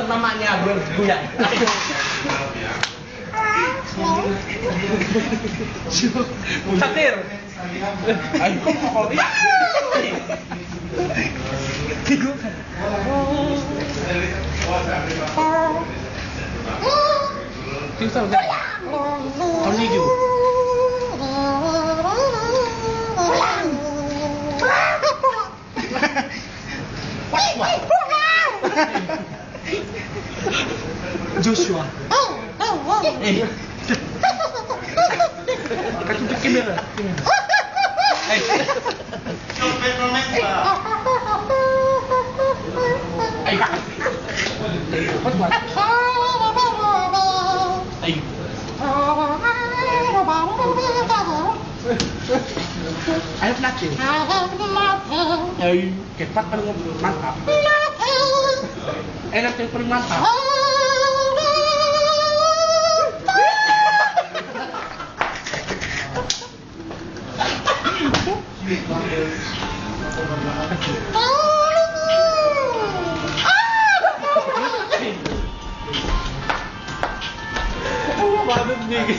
namanya berguna. Satir. Ayo kok ya. Tigo. Tinggal udah. Only you. Joshua. Kasih untuk kamera. Ayo pelatih. Cepat paling mantap. Enak yang paling mantap. Banget nih.